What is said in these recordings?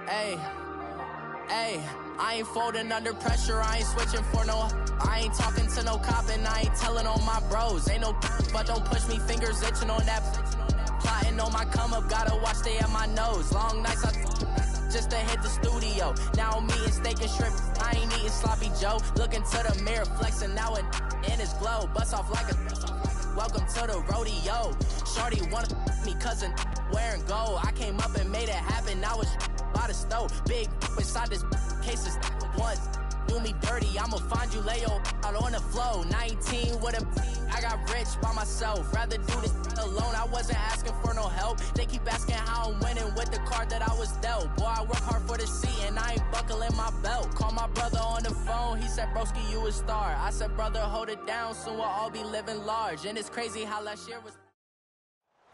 Hey, hey, I ain't folding under pressure, I ain't switching for no. I ain't talking to no cop and I ain't telling on my bros. Ain't no but don't push me, fingers itching on that. Plotting on my come up, gotta watch stay at my nose. Long nights I just to hit the studio. Now I'm eating steak and shrimp, I ain't eating sloppy Joe. Looking to the mirror, flexing now and in his glow. Bust off like a welcome to the rodeo. Shorty wanna me cousin wearing gold. I came up and made it happen, now it's by the stove. Big inside this cases once do me dirty, I'ma find you Leo out on the flow. 19 with a I got rich by myself, rather do this alone. I wasn't asking for no help, they keep asking how I'm winning with the card that I was dealt. Boy, I work hard for the seat and I ain't buckling my belt. Call my brother on the phone, he said broski you a star. I said brother hold it down, soon we'll all be living large. And it's crazy how last year was.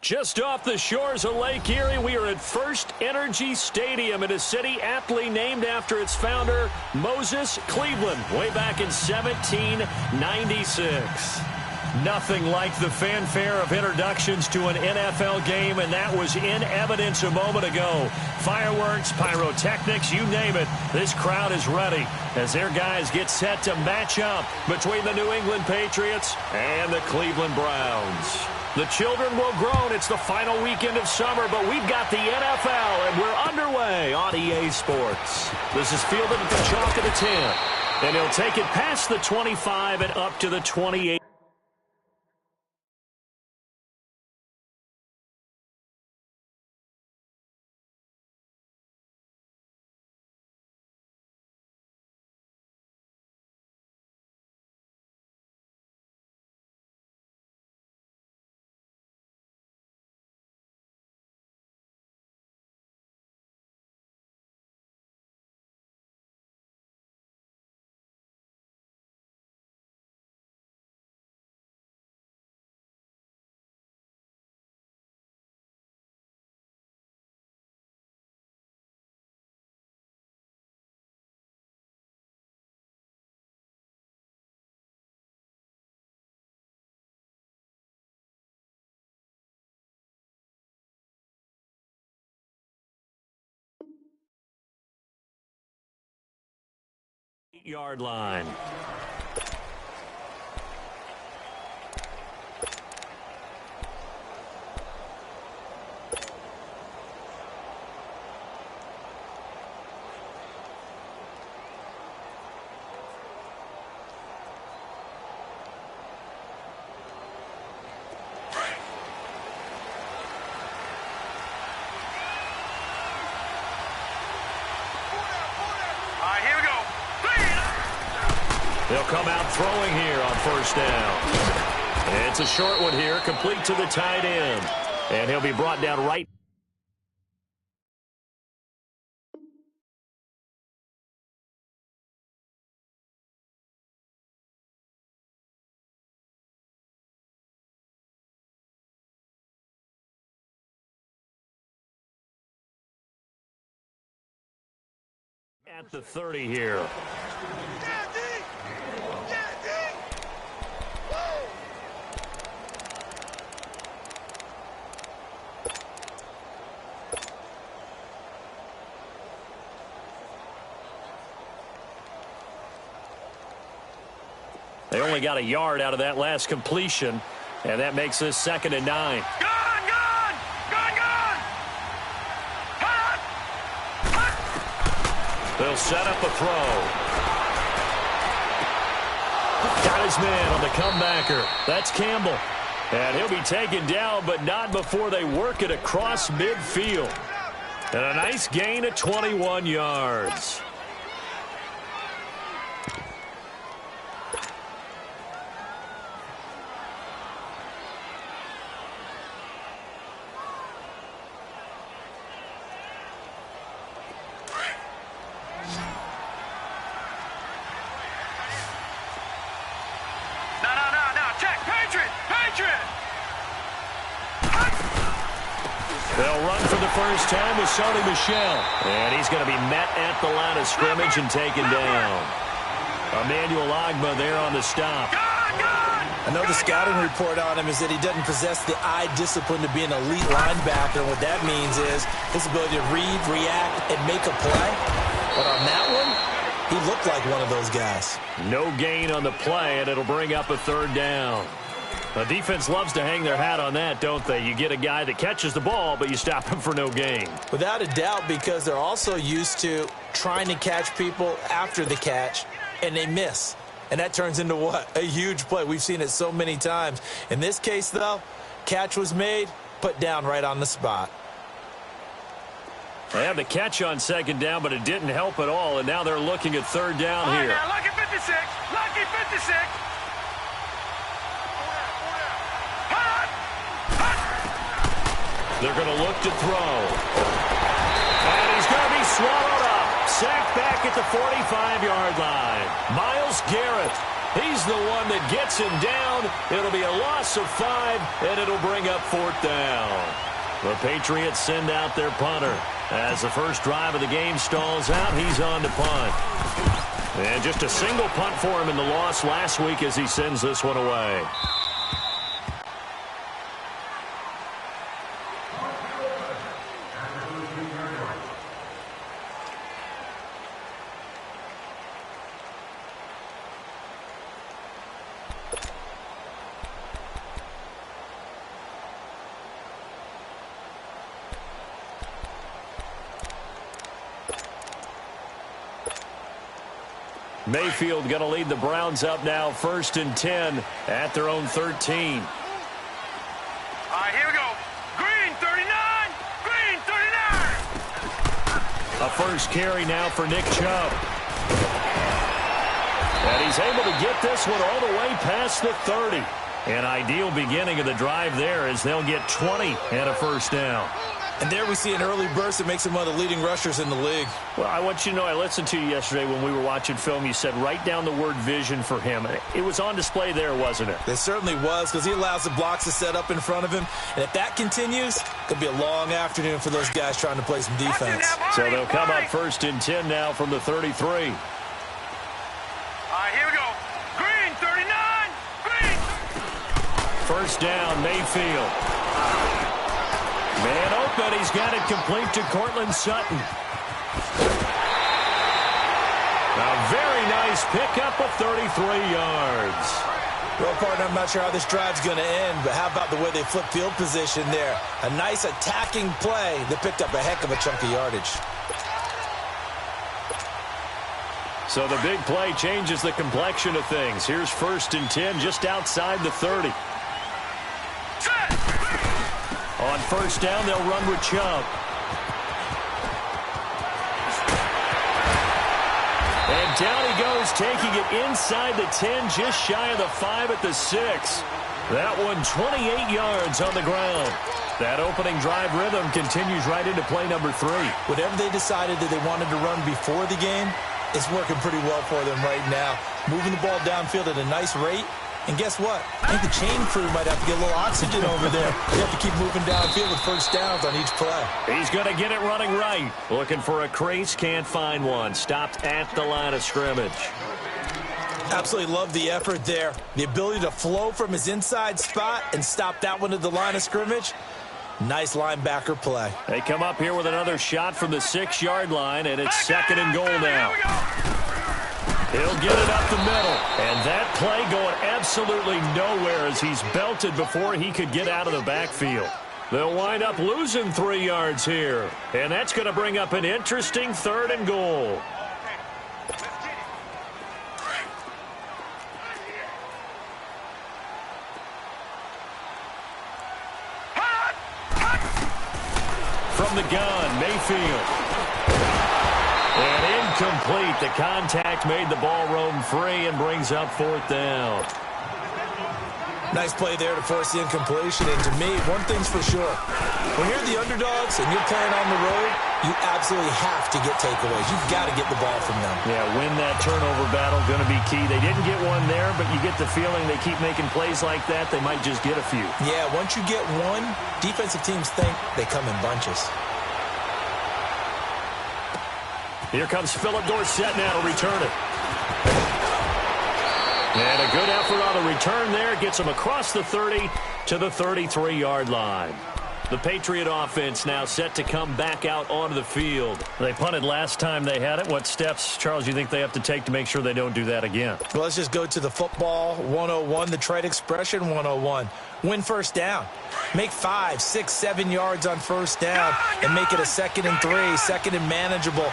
Just off the shores of Lake Erie, we are at First Energy Stadium in a city aptly named after its founder, Moses Cleveland, way back in 1796. Nothing like the fanfare of introductions to an NFL game, and that was in evidence a moment ago. Fireworks, pyrotechnics, you name it. This crowd is ready as their guys get set to match up between the New England Patriots and the Cleveland Browns. The children will groan. It's the final weekend of summer, but we've got the NFL, and we're underway on EA Sports. This is fielded at the chalk of the 10, and he'll take it past the 25 and up to the 28. Yard line. They'll come out throwing here on first down. It's a short one here, complete to the tight end. And he'll be brought down right. At the 30 here. They only got a yard out of that last completion, and that makes this 2nd and 9. They'll set up a throw. Got his man on the comebacker. That's Campbell. And he'll be taken down, but not before they work it across midfield. And a nice gain of 21 yards. They'll run for the first time with Sony Michel. And he's going to be met at the line of scrimmage and taken down. Emmanuel Ogbah there on the stop. I know the scouting report on him is that he doesn't possess the eye discipline to be an elite linebacker. What that means is his ability to read, react, and make a play. But on that one, he looked like one of those guys. No gain on the play, and it'll bring up a third down. The defense loves to hang their hat on that, don't they? You get a guy that catches the ball, but you stop him for no gain. Without a doubt, because they're also used to trying to catch people after the catch, and they miss. And that turns into what? A huge play. We've seen it so many times. In this case, though, catch was made, put down right on the spot. They had the catch on second down, but it didn't help at all, and now they're looking at third down here. Now, lucky 56, lucky 56. They're going to look to throw. And he's going to be swallowed up. Sacked back at the 45-yard line. Myles Garrett, he's the one that gets him down. It'll be a loss of 5, and it'll bring up fourth down. The Patriots send out their punter. As the first drive of the game stalls out, he's on to punt. And just a single punt for him in the loss last week as he sends this one away. Mayfield going to lead the Browns up now, 1st and 10 at their own 13. All right, here we go. Green 39, green 39. A first carry now for Nick Chubb. And he's able to get this one all the way past the 30. An ideal beginning of the drive there as they'll get 20 and a first down. And there we see an early burst that makes him one of the leading rushers in the league. Well, I want you to know, I listened to you yesterday when we were watching film. You said write down the word vision for him. It was on display there, wasn't it? It certainly was, because he allows the blocks to set up in front of him. And if that continues, it could be a long afternoon for those guys trying to play some defense. So they'll come up 1st and 10 now from the 33. All right, here we go. Green 39, green. First down, Mayfield. Man open, he's got it complete to Cortland Sutton. A very nice pickup of 33 yards. Well, partner, I'm not sure how this drive's going to end, but how about the way they flip field position there? A nice attacking play that picked up a heck of a chunk of yardage. So the big play changes the complexion of things. Here's 1st and 10 just outside the 30. On first down, they'll run with Chubb. And down he goes, taking it inside the 10, just shy of the 5 at the 6. That one 28 yards on the ground. That opening drive rhythm continues right into play number 3. Whatever they decided that they wanted to run before the game, it's working pretty well for them right now. Moving the ball downfield at a nice rate. And guess what? I think the chain crew might have to get a little oxygen over there. They have to keep moving downfield with first downs on each play. He's going to get it running right. Looking for a crease, can't find one. Stopped at the line of scrimmage. Absolutely love the effort there. The ability to flow from his inside spot and stop that one at the line of scrimmage. Nice linebacker play. They come up here with another shot from the 6-yard line, and it's 2nd and goal now. He'll get it up the middle, and that play going absolutely nowhere as he's belted before he could get out of the backfield. They'll wind up losing 3 yards here, and that's going to bring up an interesting 3rd and goal. From the gun, Mayfield. And incomplete. The contact made the ball roam free and brings up 4th down. Nice play there to force the incompletion. And to me, one thing's for sure. When you're the underdogs and you're playing on the road, you absolutely have to get takeaways. You've got to get the ball from them. Yeah, win that turnover battle, going to be key. They didn't get one there, but you get the feeling they keep making plays like that, they might just get a few. Yeah, once you get one, defensive teams think they come in bunches. Here comes Philip Dorsett now to return it. And a good effort on the return there. Gets him across the 30 to the 33-yard line. The Patriot offense now set to come back out onto the field. They punted last time they had it. What steps, Charles, you think they have to take to make sure they don't do that again? Well, let's just go to the football 101, the trade expression 101. Win first down. Make 5, 6, 7 yards on first down and make it a 2nd and 3, 2nd and manageable.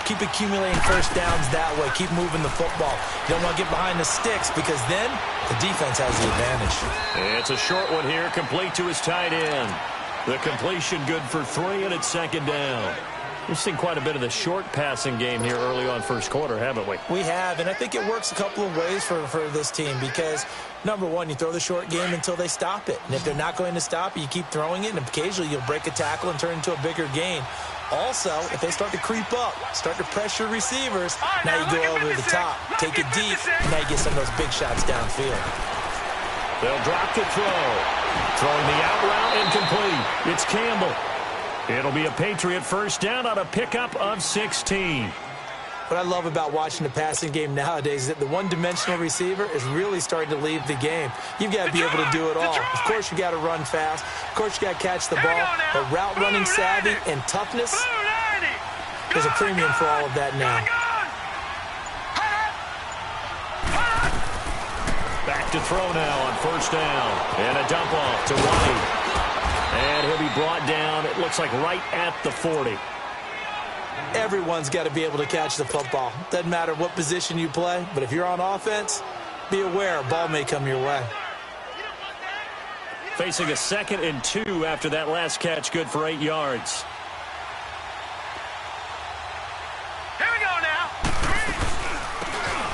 Keep accumulating first downs that way. Keep moving the football. You don't want to get behind the sticks because then the defense has the advantage. It's a short one here, complete to his tight end. The completion good for 3, and it's 2nd down. We've seen quite a bit of the short passing game here early on first quarter, haven't we? We have, and I think it works a couple of ways for this team because, number one, you throw the short game until they stop it. And if they're not going to stop it, you keep throwing it, and occasionally you'll break a tackle and turn it into a bigger gain. Also, if they start to creep up, start to pressure receivers, now you go over the top, take it deep, and now you get some of those big shots downfield. They'll drop the throw. Throwing the out route incomplete. It's Campbell. It'll be a Patriot first down on a pickup of 16. What I love about watching the passing game nowadays is that the one-dimensional receiver is really starting to leave the game. You've got to be able to do it all. Of course, you got to run fast. Of course, you got to catch the ball. But route running savvy and toughness, there's a premium for all of that now. Back to throw now on first down. And a dump off to White. And he'll be brought down, it looks like right at the 40. Everyone's got to be able to catch the football. Doesn't matter what position you play, but if you're on offense, be aware a ball may come your way. Facing a 2nd and 2 after that last catch, good for 8 yards. Here we go now.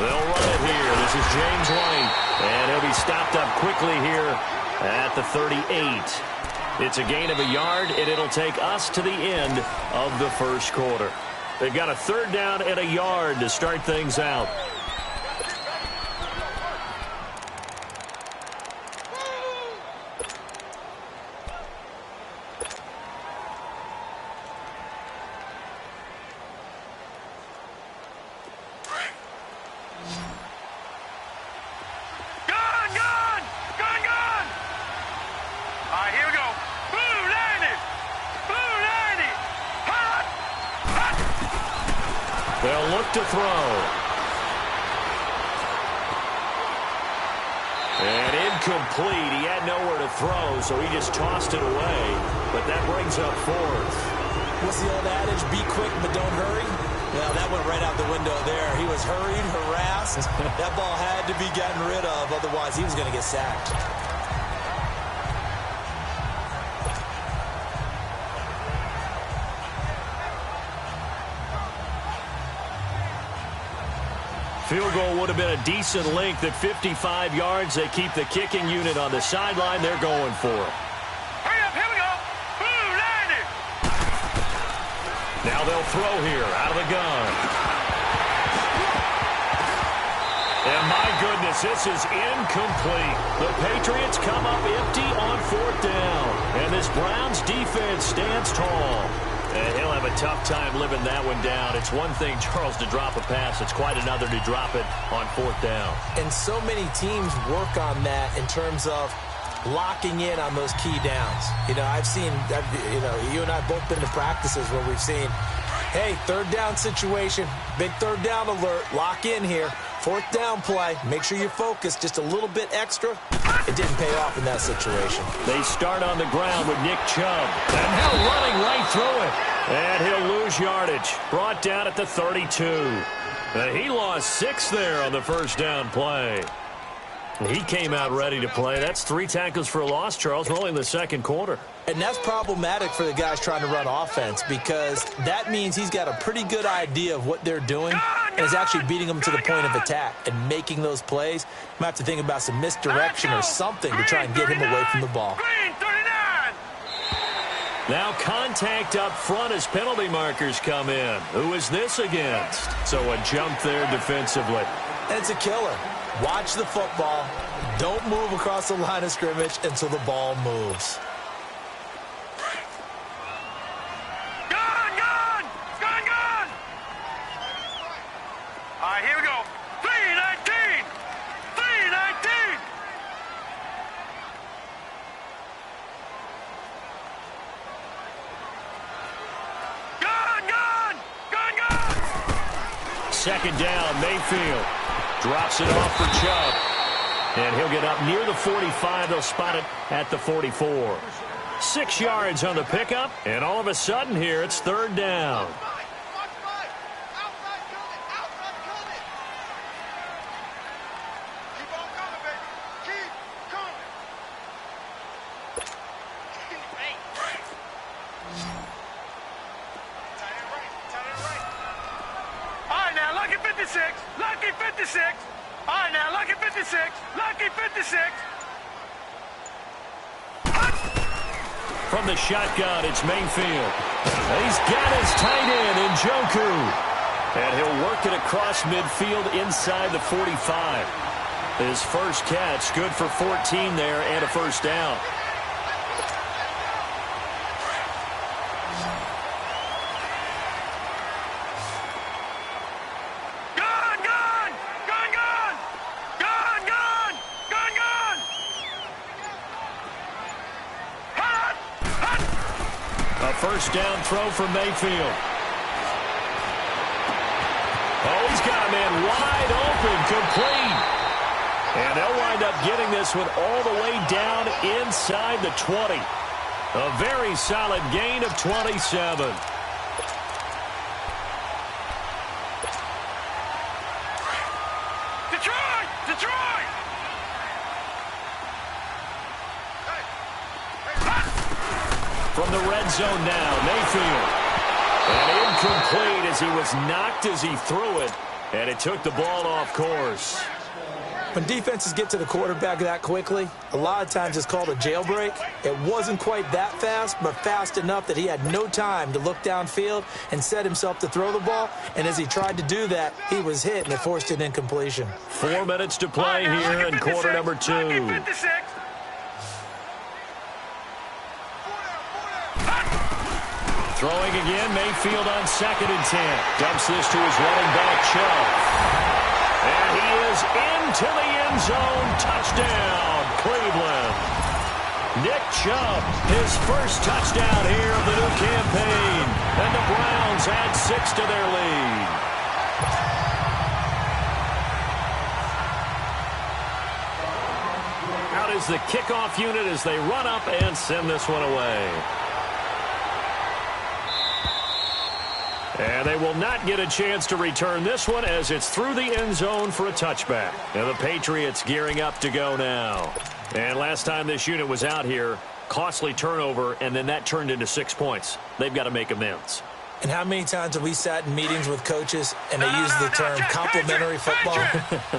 They'll run it here. This is James White. And he'll be stopped up quickly here at the 38. It's a gain of a yard, and it'll take us to the end of the first quarter. They've got a 3rd down and a yard to start things out. They'll look to throw. And incomplete. He had nowhere to throw, so he just tossed it away. But that brings up 4th. What's the old adage? Be quick, but don't hurry. Well, that went right out the window there. He was hurried, harassed. That ball had to be gotten rid of. Otherwise, he was going to get sacked. Field goal would have been a decent length at 55 yards. They keep the kicking unit on the sideline. They're going for it. Hurry up, here we go. Boom, landed. Now they'll throw here out of the gun. And my goodness, this is incomplete. The Patriots come up empty on 4th down. And this Browns defense stands tall. And he'll have a tough time living that one down. It's one thing, Charles, to drop a pass. It's quite another to drop it on 4th down. And so many teams work on that in terms of locking in on those key downs. You know, I've seen, you and I have both been to practices where we've seen, hey, 3rd down situation, big 3rd down alert, lock in here. 4th down play, make sure you focus just a little bit extra. It didn't pay off in that situation. They start on the ground with Nick Chubb. And now running right through it. And he'll lose yardage. Brought down at the 32. And he lost 6 there on the first down play. He came out ready to play. That's 3 tackles for a loss, Charles. We're only in the 2nd quarter. And that's problematic for the guys trying to run offense because that means he's got a pretty good idea of what they're doing and is actually beating them to the point of attack and making those plays. You might have to think about some misdirection or something to try and get him away from the ball. Now contact up front as penalty markers come in. Who is this against? So a jump there defensively. And it's a killer. Watch the football. Don't move across the line of scrimmage until the ball moves. All right, here we go. 3:19. 3:19. second down. Mayfield drops it off for Chubb. And he'll get up near the 45. They'll spot it at the 44. 6 yards on the pickup, and all of a sudden here, it's third down. Lucky 56. All right, now, lucky 56. Lucky 56. From the shotgun, it's Mayfield. He's got his tight end in Njoku. And he'll work it across midfield inside the 45. His first catch, good for 14 there and a first down. First down throw for Mayfield. Oh, he's got a man wide open, complete. And they'll wind up getting this one all the way down inside the 20. A very solid gain of 27. Detroit! From the red zone now, Mayfield. And incomplete as he was knocked as he threw it. And it took the ball off course. When defenses get to the quarterback that quickly, a lot of times it's called a jailbreak. It wasn't quite that fast, but fast enough that he had no time to look downfield and set himself to throw the ball. And as he tried to do that, he was hit, and it forced an incompletion. 4 minutes to play here in quarter number 2. Throwing again, Mayfield on 2nd and 10. Dumps this to his running back, Chubb. And he is into the end zone. Touchdown, Cleveland. Nick Chubb, his first touchdown here of the new campaign. And the Browns add 6 to their lead. Out is the kickoff unit as they run up and send this one away. And they will not get a chance to return this one as it's through the end zone for a touchback. And the Patriots gearing up to go now. And last time this unit was out here, costly turnover, and then that turned into 6 points. They've got to make amends. And how many times have we sat in meetings with coaches and they use the term complementary football?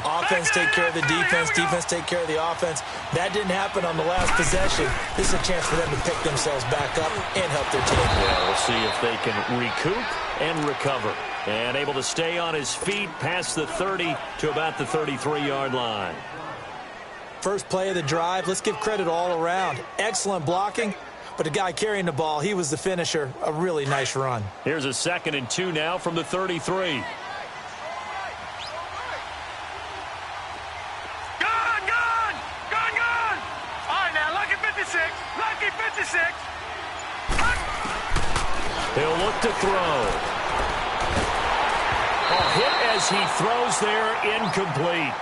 Offense take care of the defense, defense take care of the offense. That didn't happen on the last possession. This is a chance for them to pick themselves back up and help their team. Yeah, we'll see if they can recoup and recover. And able to stay on his feet past the 30 to about the 33-yard line. First play of the drive, let's give credit all around. Excellent blocking. But the guy carrying the ball, he was the finisher. A really nice run. Here's a 2nd and 2 now from the 33. Gone! All right, now, lucky 56. Lucky 56. He'll look to throw. A hit as he throws there, incomplete.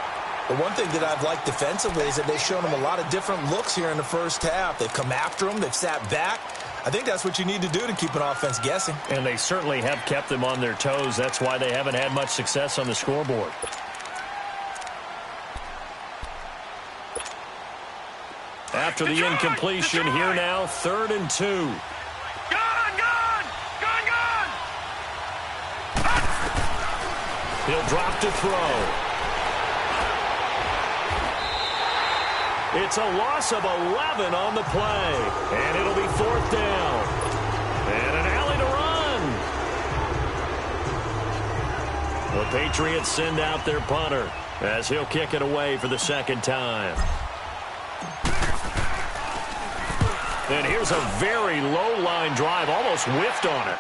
The one thing that I've liked defensively is that they've shown him a lot of different looks here in the first half. They've come after him. They've sat back. I think that's what you need to do to keep an offense guessing. And they certainly have kept them on their toes. That's why they haven't had much success on the scoreboard. After the incompletion, here now, 3rd and 2. Gone! He'll drop to throw. It's a loss of 11 on the play. And it'll be 4th down. And an alley to run. The Patriots send out their punter as he'll kick it away for the 2nd time. And here's a very low line drive, almost whiffed on it.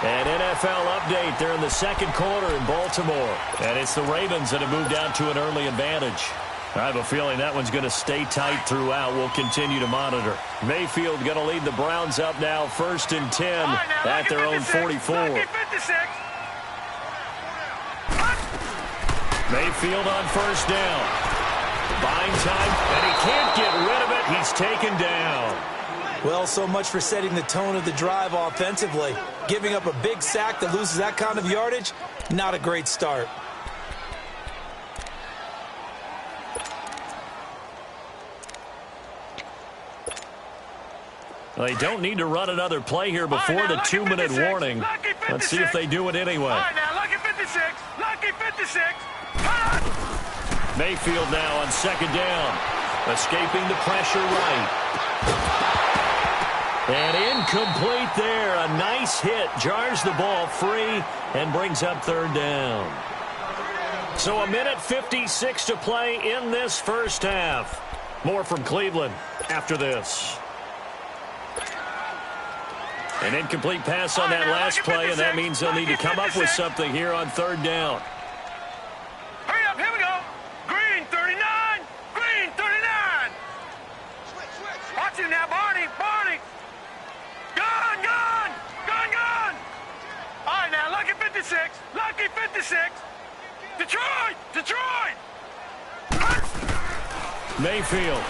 An NFL update. They're in the 2nd quarter in Baltimore. And it's the Ravens that have moved out to an early advantage. I have a feeling that one's going to stay tight throughout. We'll continue to monitor. Mayfield going to lead the Browns up now, 1st and 10 at their own 44. Lucky 56. Mayfield on first down. Buying time, and he can't get rid of it. He's taken down. Well, so much for setting the tone of the drive offensively. Giving up a big sack that loses that kind of yardage, not a great start. They don't need to run another play here before the 2-minute warning. Let's see if they do it anyway. All right, now, lucky 56. Lucky 56. Mayfield now on second down. Escaping the pressure right. And incomplete there. A nice hit. Jars the ball free and brings up third down. So 1:56 to play in this first half. More from Cleveland after this. An incomplete pass on that last play, and that means they'll need to come up with something here on third down. Hurry up, here we go. Green 39. Green 39. Watch it now, Barney. Barney. Gun, gun. Gun, gun. All right, now, lucky 56. Lucky 56. Detroit. Detroit. Mayfield.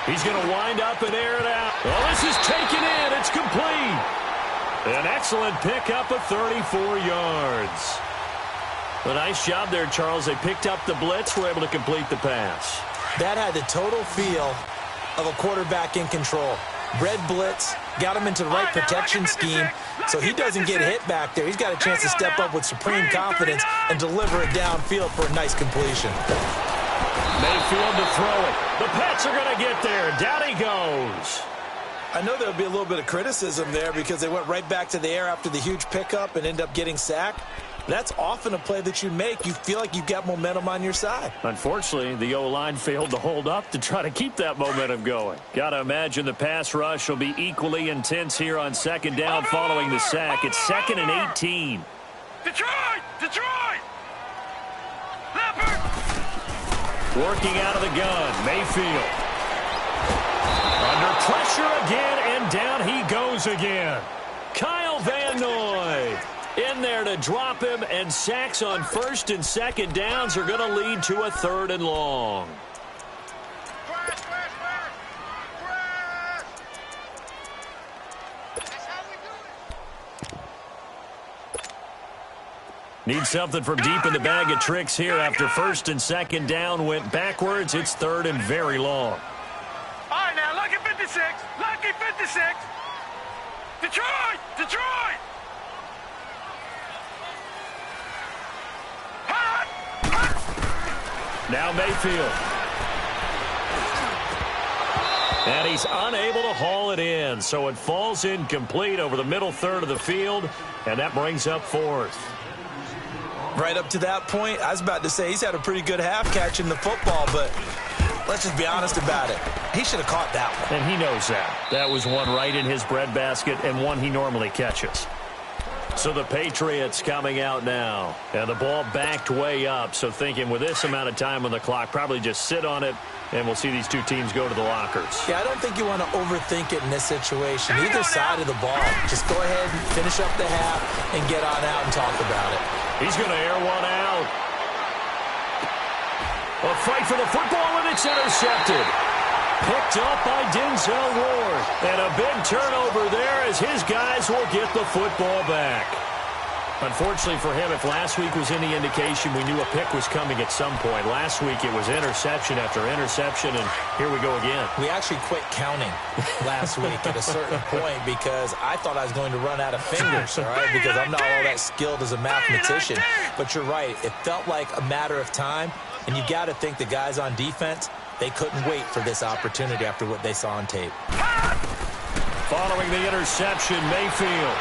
He's going to wind up and air it out. Well, this is taken in. It's complete. An excellent pickup of 34 yards. A nice job there, Charles. They picked up the blitz, were able to complete the pass. That had the total feel of a quarterback in control. Red blitz, got him into the right protection scheme, so he doesn't get hit back there. He's got a chance to step up with supreme confidence and deliver it downfield for a nice completion. Mayfield to throw it. The Pats are going to get there. Down he goes. I know there'll be a little bit of criticism there because they went right back to the air after the huge pickup and end up getting sacked. That's often a play that you make. You feel like you've got momentum on your side. Unfortunately, the O-line failed to hold up to try to keep that momentum going. Got to imagine the pass rush will be equally intense here on second down following the sack. It's 2nd and 18. Detroit. Detroit. Leopard. Working out of the gun, Mayfield. Under pressure again, and down he goes again. Kyle Van Noy in there to drop him, and sacks on first and second downs are going to lead to a 3rd and long. Need something from deep in the bag of tricks here after first and second down went backwards. It's 3rd and very long. All right, now, lucky 56. Lucky 56. Detroit. Detroit. Hot. Hot. Now Mayfield. And he's unable to haul it in, so it falls incomplete over the middle third of the field, and that brings up 4th. Right up to that point, I was about to say he's had a pretty good half catching the football, but let's just be honest about it. He should have caught that one. And he knows that. That was one right in his breadbasket and one he normally catches. So the Patriots coming out now. And the ball backed way up, so thinking with this amount of time on the clock, probably just sit on it, and we'll see these two teams go to the lockers. Yeah, I don't think you want to overthink it in this situation. Either side of the ball. Just go ahead and finish up the half and get on out and talk about it. He's going to air one out. A fight for the football, and it's intercepted. Picked up by Denzel Ward. And a big turnover there as his guys will get the football back. Unfortunately for him, if last week was any indication, we knew a pick was coming at some point. Last week it was interception after interception, and here we go again. We actually quit counting last week at a certain point because I thought I was going to run out of fingers, all right, because I'm not all that skilled as a mathematician. But you're right. It felt like a matter of time, and you got to think the guys on defense, they couldn't wait for this opportunity after what they saw on tape. Following the interception, Mayfield.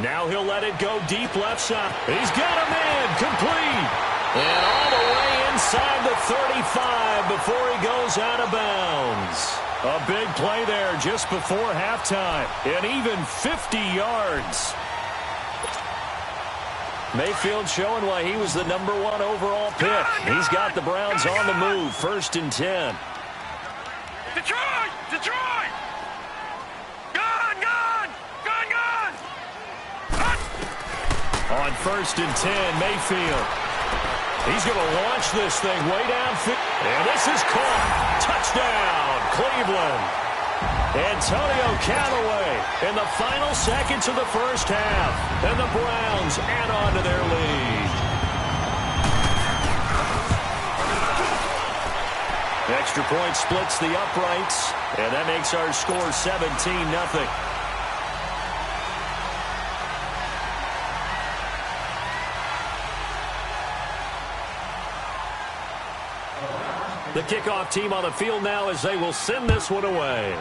Now he'll let it go deep left side. He's got a man complete. And all the way inside the 35 before he goes out of bounds. A big play there just before halftime. And even 50 yards. Mayfield showing why he was the #1 overall pick. He's got the Browns on the move. 1st and 10. Detroit! Detroit! On 1st and 10, Mayfield. He's going to launch this thing way downfield. And this is caught. Touchdown, Cleveland. Antonio Callaway in the final seconds of the first half. And the Browns add on to their lead. Extra point splits the uprights. And that makes our score 17-0. The kickoff team on the field now as they will send this one away.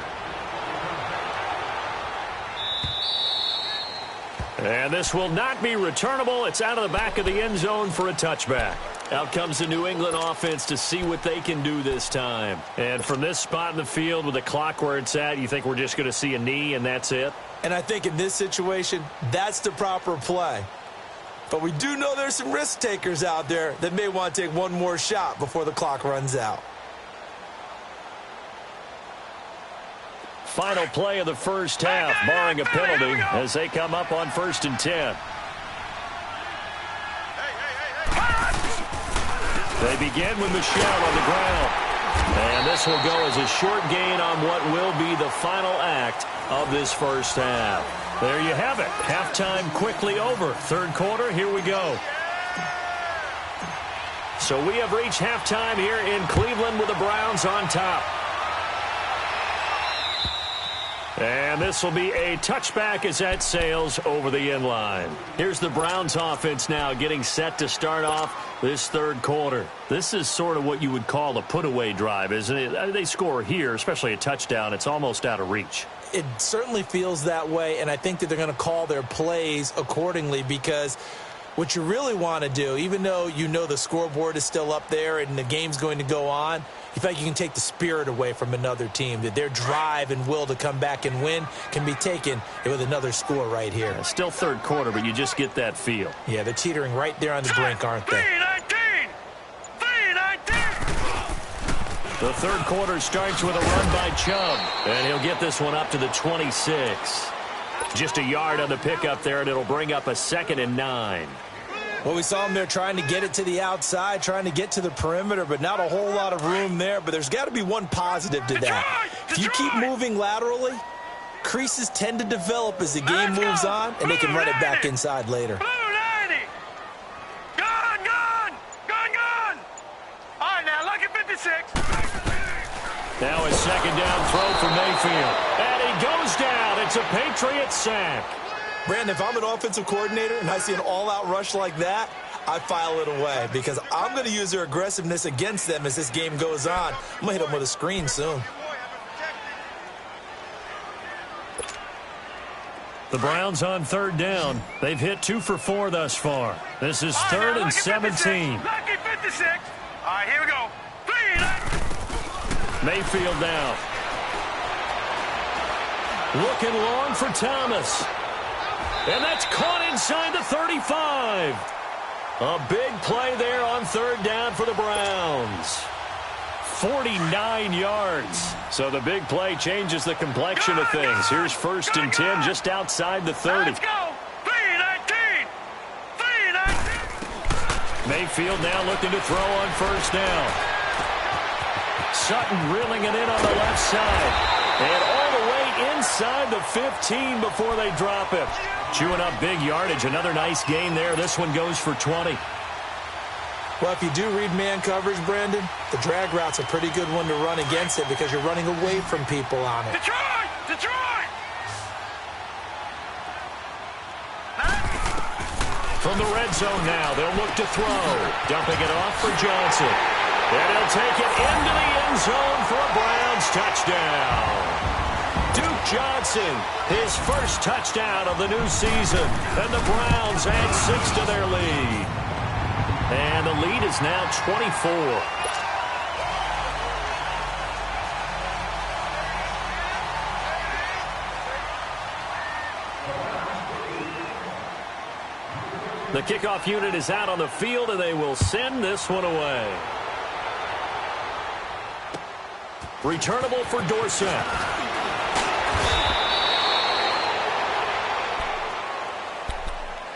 And this will not be returnable. It's out of the back of the end zone for a touchback. Out comes the New England offense to see what they can do this time. And from this spot in the field with the clock where it's at, you think we're just going to see a knee and that's it? And I think in this situation, that's the proper play. But we do know there's some risk takers out there that may want to take one more shot before the clock runs out. Final play of the first half, barring a penalty, as they come up on 1st and 10. They begin with Michelle on the ground. And this will go as a short gain on what will be the final act of this first half. There you have it. Halftime quickly over. Third quarter, here we go. So we have reached halftime here in Cleveland with the Browns on top. And this will be a touchback as that sails over the end line. Here's the Browns offense now getting set to start off this third quarter. This is sort of what you would call a put-away drive, isn't it? They score here, especially a touchdown. It's almost out of reach. It certainly feels that way, and I think that they're going to call their plays accordingly because what you really want to do, even though you know the scoreboard is still up there and the game's going to go on, you feel like you can take the spirit away from another team, that their drive and will to come back and win can be taken with another score right here. Still third quarter, but you just get that feel. Yeah, they're teetering right there on the brink, aren't they? 3-19. The third quarter starts with a run by Chubb, and he'll get this one up to the 26. Just a yard on the pickup there, and it'll bring up a 2nd and 9. Well, we saw him there trying to get it to the outside, trying to get to the perimeter, but not a whole lot of room there. But there's got to be one positive to that. If you keep moving laterally, creases tend to develop as the game moves on, and they can run it back inside later. Blue 90. Gone. All right, now, lucky 56. Now a 2nd down throw for Mayfield. And he goes down. It's a Patriots sack. Brandon, if I'm an offensive coordinator and I see an all-out rush like that, I file it away because I'm going to use their aggressiveness against them as this game goes on. I'm going to hit them with a screen soon. The Browns on 3rd down. They've hit 2 for 4 thus far. This is 3rd and 17. Lucky 56. All right, here we go. 3. Mayfield now. Looking long for Thomas. And that's caught inside the 35. A big play there on 3rd down for the Browns. 49 yards. So the big play changes the complexion of things. Here's 1st and 10 just outside the 30. Let's go. 3-19. Mayfield now looking to throw on 1st down. Sutton reeling it in on the left side. And all the way inside the 15 before they drop him. Chewing up big yardage. Another nice gain there. This one goes for 20. Well, if you do read man coverage, Brandon, the drag route's a pretty good one to run against it because you're running away from people on it. Detroit! From the red zone now, they'll look to throw. Dumping it off for Johnson. And he'll take it into the end zone for a Browns touchdown. Duke Johnson, his first touchdown of the new season. And the Browns add 6 to their lead. And the lead is now 24. The kickoff unit is out on the field, and they will send this one away. Returnable for Dorsett.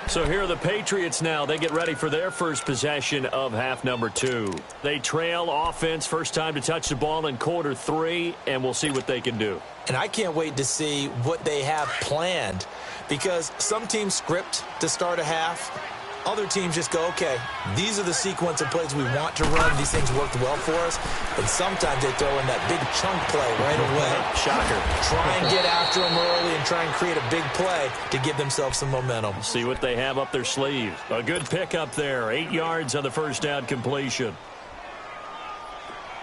So here are the Patriots now. They get ready for their first possession of half number 2. They trail offense, first time to touch the ball in quarter 3, and we'll see what they can do. And I can't wait to see what they have planned, because some teams script to start a half. Other teams just go, okay, these are the sequence of plays we want to run. These things worked well for us. And sometimes they throw in that big chunk play right away. Shocker. Try and get after them early and try and create a big play to give themselves some momentum. See what they have up their sleeve. A good pickup there. 8 yards on the first down completion.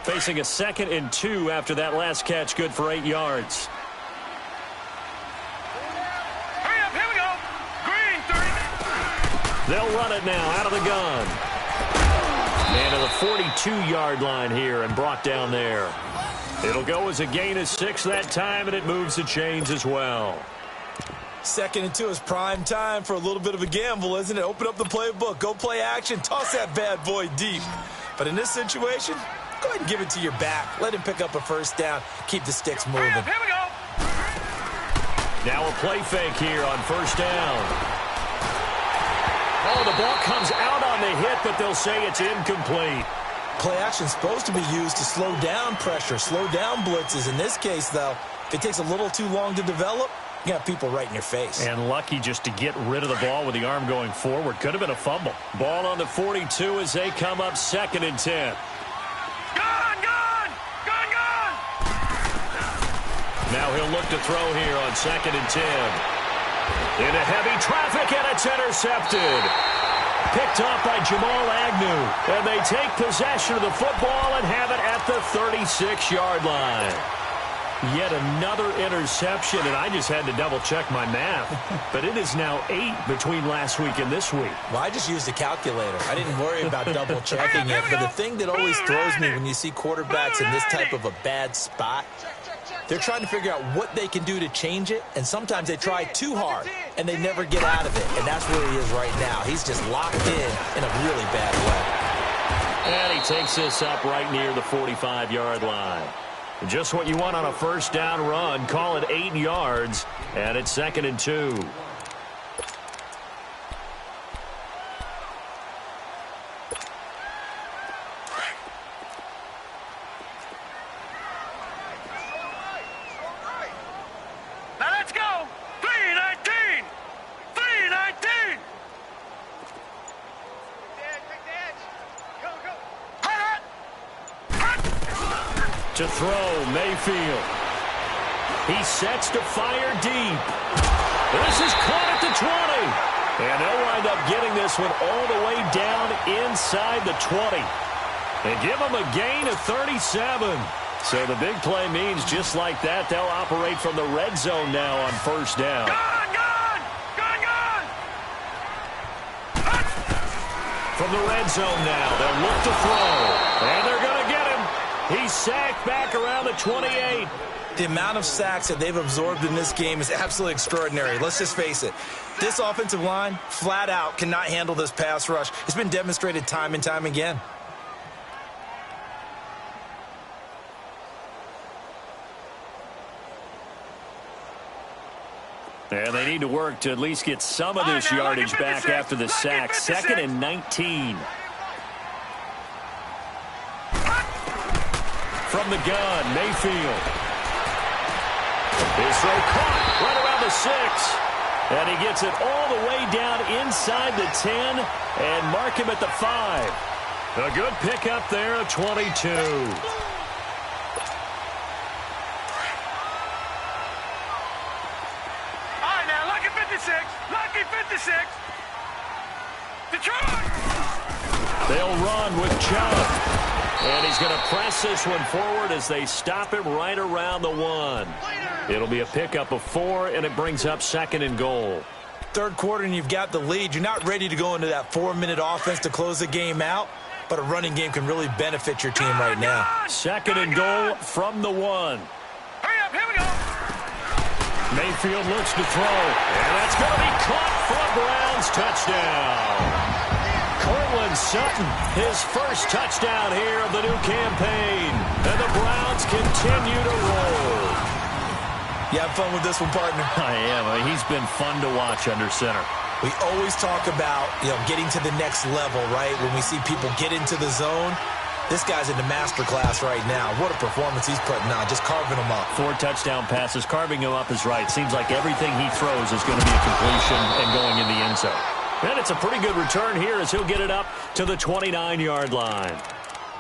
Facing a 2nd and 2 after that last catch, good for 8 yards. They'll run it now out of the gun. And to the 42-yard line here and brought down there. It'll go as a gain of 6 that time, and it moves the chains as well. 2nd and 2 is prime time for a little bit of a gamble, isn't it? Open up the playbook, go play action, toss that bad boy deep. But in this situation, go ahead and give it to your back. Let him pick up a first down. Keep the sticks moving. Here we go. Now a play fake here on first down. Oh, the ball comes out on the hit, but they'll say it's incomplete. Play action is supposed to be used to slow down pressure, slow down blitzes. In this case, though, if it takes a little too long to develop, you got people right in your face. And lucky just to get rid of the ball with the arm going forward. Could have been a fumble. Ball on the 42 as they come up 2nd and 10. Gone! Now he'll look to throw here on 2nd and 10. Into heavy traffic, and it's intercepted. Picked off by Jamal Agnew. And they take possession of the football and have it at the 36-yard line. Yet another interception, and I just had to double-check my math. But it is now 8 between last week and this week. Well, I just used a calculator. I didn't worry about double-checking it. But the thing that always throws me when you see quarterbacks in this type of a bad spot, they're trying to figure out what they can do to change it, and sometimes they try too hard, and they never get out of it. And that's where he is right now. He's just locked in a really bad way. And he takes this up right near the 45-yard line. Just what you want on a first down run. Call it 8 yards, and it's 2nd and 2. Now let's go. 3-19. 3-19. To throw, Mayfield. He sets to fire deep. This is caught at the 20. And they'll wind up getting this one all the way down inside the 20. And give them a gain of 37. So the big play means just like that, they'll operate from the red zone now on first down. Gone! From the red zone now, they'll look to throw. And they're going to get him. He's sacked back around the 28. The amount of sacks that they've absorbed in this game is absolutely extraordinary. Let's just face it. This offensive line, flat out, cannot handle this pass rush. It's been demonstrated time and time again. And they need to work to at least get some of this yardage back after the sack. 2nd and 19. From the gun, Mayfield. His throw caught right around the 6. And he gets it all the way down inside the 10 and mark him at the 5. A good pickup there of 22. Lucky 56. Detroit. They'll run with Chubb. And he's going to press this one forward as they stop him right around the 1. It'll be a pickup of 4, and it brings up 2nd and goal. Third quarter, and you've got the lead. You're not ready to go into that 4-minute offense to close the game out, but a running game can really benefit your team right now. 2nd and goal from the 1. Hurry up, here we go. Mayfield looks to throw, and that's going to be caught for a Browns touchdown. Cortland Sutton, his first touchdown here of the new campaign, and the Browns continue to roll. You have fun with this one, partner? I am. He's been fun to watch under center. We always talk about, getting to the next level, right? When we see people get into the zone, this guy's in the masterclass right now. What a performance he's putting on, just carving them up. 4 touchdown passes. Carving him up is right. Seems like everything he throws is going to be a completion and going in the end zone. And it's a pretty good return here as he'll get it up to the 29-yard line.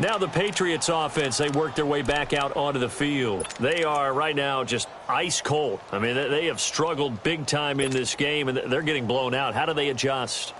Now the Patriots offense, they work their way back out onto the field. They are right now just ice cold. I mean, they have struggled big time in this game, and they're getting blown out. How do they adjust?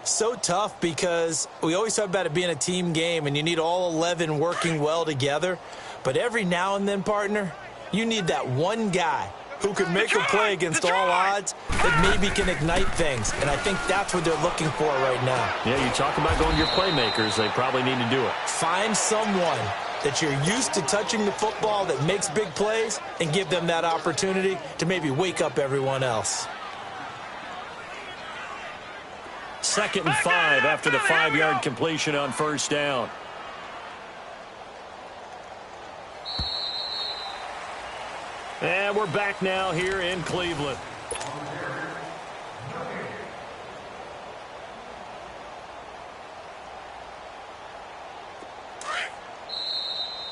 So tough because we always talk about it being a team game, and you need all 11 working well together. But every now and then, partner, you need that one guy who can make a play against all odds that maybe can ignite things. And I think that's what they're looking for right now. Yeah, you talk about going to your playmakers. They probably need to do it. Find someone that you're used to touching the football that makes big plays and give them that opportunity to maybe wake up everyone else. 2nd and 5 after the 5-yard completion on first down. And we're back now here in Cleveland.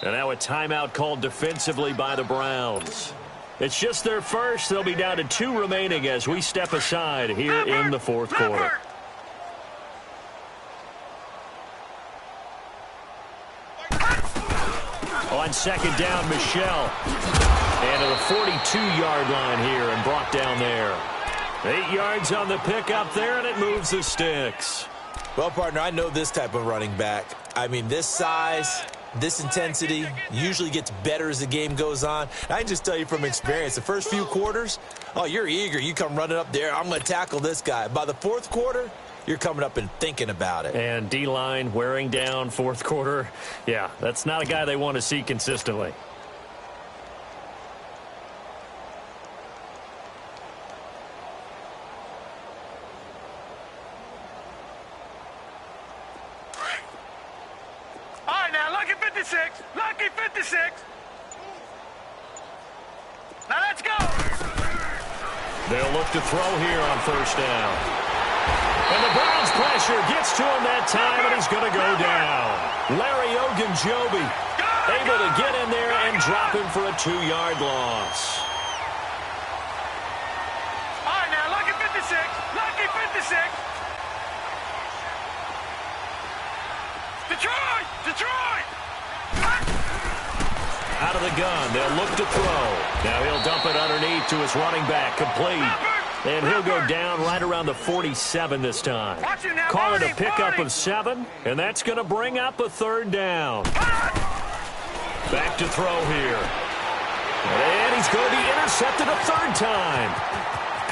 And now a timeout called defensively by the Browns. It's just their first. They'll be down to 2 remaining as we step aside here in the 4th quarter. On 2nd down, Michelle. And to the 42-yard line here and brought down there. 8 yards on the pickup there, and it moves the sticks. Well, partner, I know this type of running back. I mean, this size, this intensity usually gets better as the game goes on. I can just tell you from experience, the first few quarters, oh, you're eager. You come running up there, I'm going to tackle this guy. By the 4th quarter, you're coming up and thinking about it. And D-line wearing down 4th quarter. Yeah, that's not a guy they want to see consistently. All right, now, lucky 56. Lucky 56. Now, let's go. They'll look to throw here on first down. And the Browns pressure gets to him that time, and he's going to go down. Larry Ogunjobi able to get in there and drop him for a 2-yard loss. All right, now, lucky 56. Lucky 56. Detroit! Detroit! Out of the gun, they'll look to throw. Now he'll dump it underneath to his running back, complete. And he'll go down right around the 47 this time. Call it a pickup of 7, and that's going to bring up a 3rd down. Back to throw here. And he's going to be intercepted a 3rd time.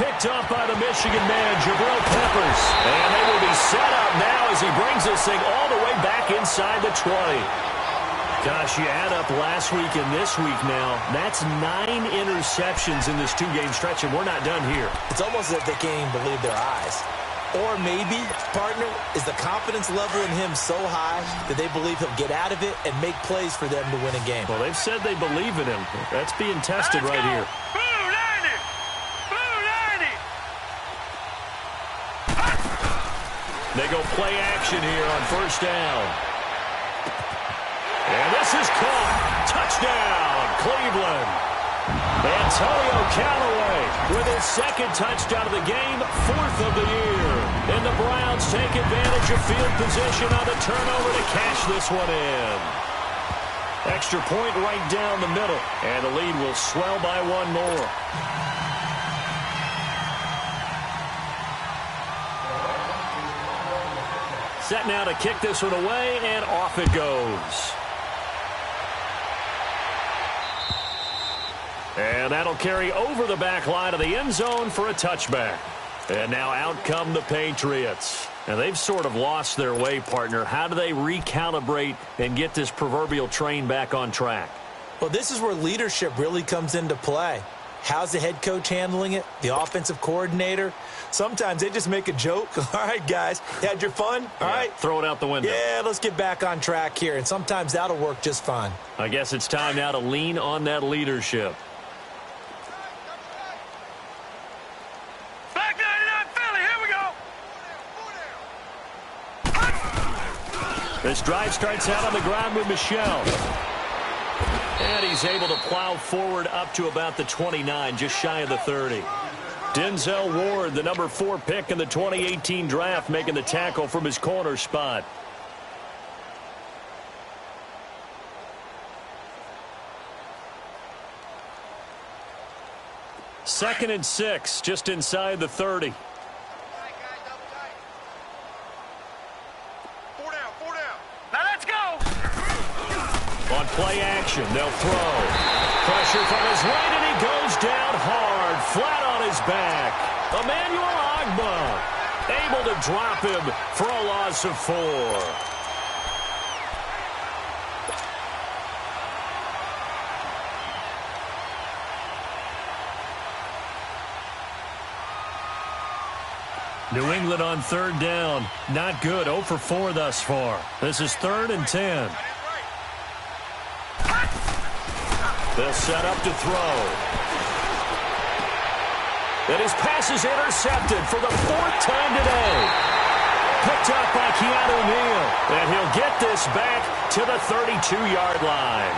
Picked up by the Michigan man, Jabril Peppers. And they will be set up now as he brings this thing all the way back inside the 20. Gosh, you add up last week and this week now, that's 9 interceptions in this 2-game stretch, and we're not done here. It's almost as if they can't even believe their eyes. Or maybe, partner, is the confidence level in him so high that they believe he'll get out of it and make plays for them to win a game. Well, they've said they believe in him. That's being tested right here. Blue 90! Blue 90! They go play action here on first down. And this is caught. Touchdown, Cleveland. Antonio Callaway with his 2nd touchdown of the game, 4th of the year. And the Browns take advantage of field position on the turnover to cash this one in. Extra point right down the middle, and the lead will swell by 1 more. Set now to kick this one away, and off it goes. And that'll carry over the back line of the end zone for a touchback. And now out come the Patriots. And they've sort of lost their way, partner. How do they recalibrate and get this proverbial train back on track? Well, this is where leadership really comes into play. How's the head coach handling it? The offensive coordinator? Sometimes they just make a joke. All right, guys, had your fun? All right. Throw it out the window. Yeah, let's get back on track here. And sometimes that'll work just fine. I guess it's time now to lean on that leadership. Back 99 Philly, here we go. This drive starts out on the ground with Michel. And he's able to plow forward up to about the 29, just shy of the 30. Denzel Ward, the number 4 pick in the 2018 draft, making the tackle from his corner spot. Second and 6, just inside the 30. On play action, they'll throw. Pressure from his right, and he goes down hard, flat on his back. Emmanuel Agba able to drop him for a loss of 4. New England on third down. Not good. 0 for 4 thus far. This is 3rd and 10. They'll set up to throw. And his pass is intercepted for the 4th time today. Picked up by Keanu Neal. And he'll get this back to the 32-yard line.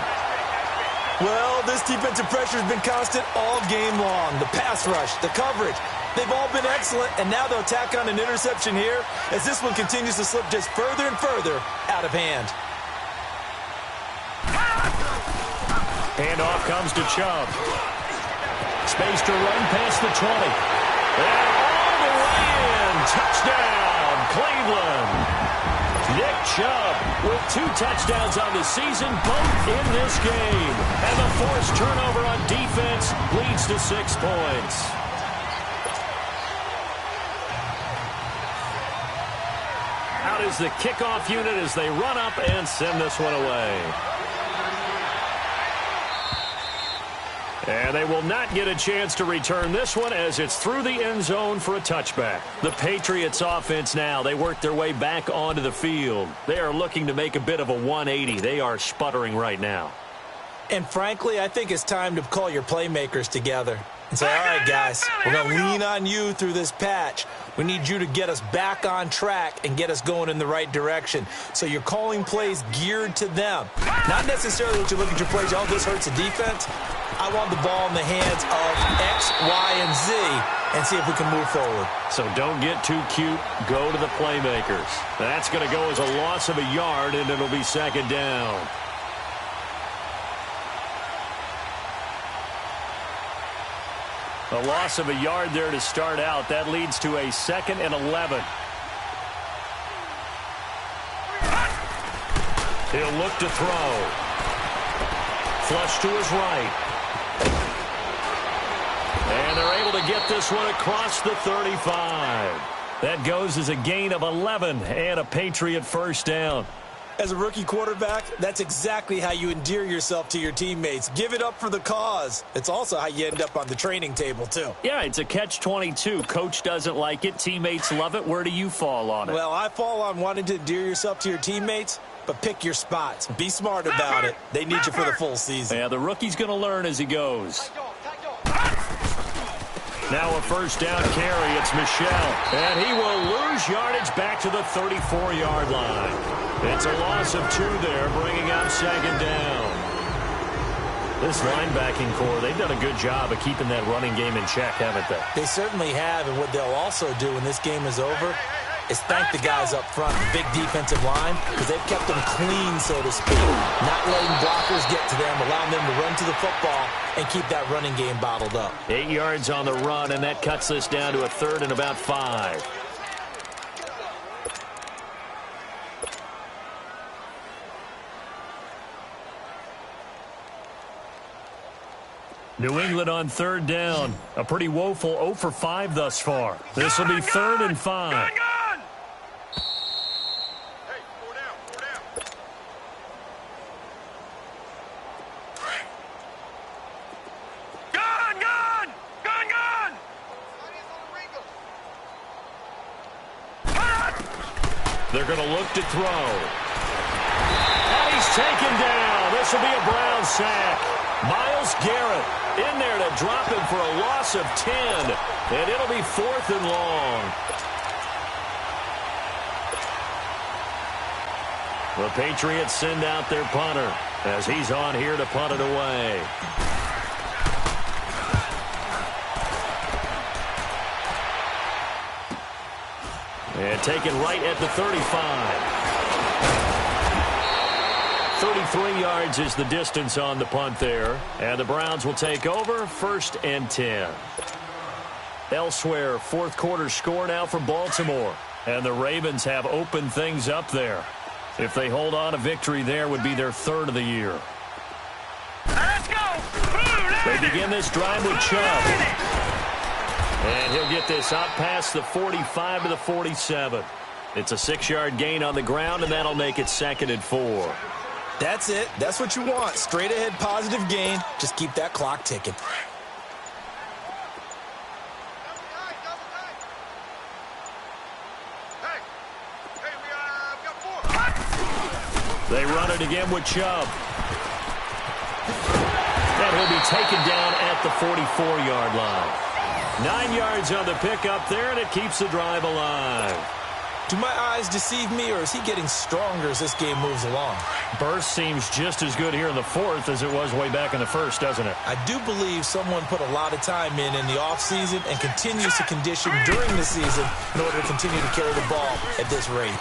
Well, this defensive pressure has been constant all game long. The pass rush, the coverage, they've all been excellent. And now they'll tack on an interception here as this one continues to slip just further and further out of hand. Handoff comes to Chubb. Space to run past the 20. And all the way in. Touchdown, Cleveland. Nick Chubb with 2 touchdowns on the season, both in this game. And the forced turnover on defense leads to 6 points. Out is the kickoff unit as they run up and send this one away. And they will not get a chance to return this one as it's through the end zone for a touchback. The Patriots offense now, they work their way back onto the field. They are looking to make a bit of a 180. They are sputtering right now. And frankly, I think it's time to call your playmakers together and say, all right, guys, we're going to lean on you through this patch. We need you to get us back on track and get us going in the right direction. So you're calling plays geared to them. Not necessarily what you look at your plays, oh, this hurts the defense. I want the ball in the hands of X, Y, and Z and see if we can move forward. So don't get too cute. Go to the playmakers. That's going to go as a loss of a yard, and it'll be 2nd down. A loss of a yard there to start out. That leads to a 2nd and 11. He'll look to throw. Flush to his right. And they're able to get this one across the 35. That goes as a gain of 11 and a Patriot first down. As a rookie quarterback, that's exactly how you endear yourself to your teammates. Give it up for the cause. It's also how you end up on the training table, too. Yeah, it's a catch-22. Coach doesn't like it. Teammates love it. Where do you fall on it? Well, I fall on wanting to endear yourself to your teammates, but pick your spots. Be smart about it. They need you for the full season. Yeah, the rookie's going to learn as he goes. Now a first down carry. It's Michel. And he will lose yardage back to the 34-yard line. It's a loss of 2 there, bringing up 2nd down. This linebacking core, they've done a good job of keeping that running game in check, haven't they? They certainly have, and what they'll also do when this game is over is thank the guys up front, the big defensive line, because they've kept them clean, so to speak. Not letting blockers get to them, allowing them to run to the football and keep that running game bottled up. 8 yards on the run, and that cuts this down to a 3rd and about 5. New England on 3rd down. A pretty woeful 0 for 5 thus far. This will be 3rd and 5. They're going to look to throw. And he's taken down. This will be a Brown sack. Myles Garrett in there to drop him for a loss of 10. And it'll be 4th and long. The Patriots send out their punter as he's on here to punt it away. And taken right at the 35. 33 yards is the distance on the punt there. And the Browns will take over 1st and 10. Elsewhere, fourth quarter score now for Baltimore. And the Ravens have opened things up there. If they hold on, a victory there would be their 3rd of the year. Let's go. They begin this drive with Chubb. And he'll get this out past the 45 to the 47. It's a 6-yard gain on the ground, and that'll make it 2nd and 4. That's it. That's what you want. Straight ahead positive gain. Just keep that clock ticking. They run it again with Chubb. And he'll be taken down at the 44-yard line. 9 yards on the pickup there, and it keeps the drive alive. Do my eyes deceive me, or is he getting stronger as this game moves along? Burst seems just as good here in the 4th as it was way back in the 1st, doesn't it? I do believe someone put a lot of time in the offseason and continues to condition during the season in order to continue to carry the ball at this rate.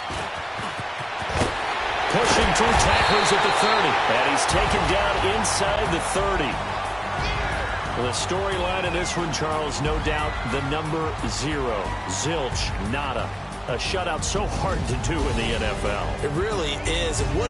Pushing through tacklers at the 30. And he's taken down inside the 30. The storyline in this one, Charles, no doubt the number 0. Zilch, nada. A shutout so hard to do in the NFL. It really is. And what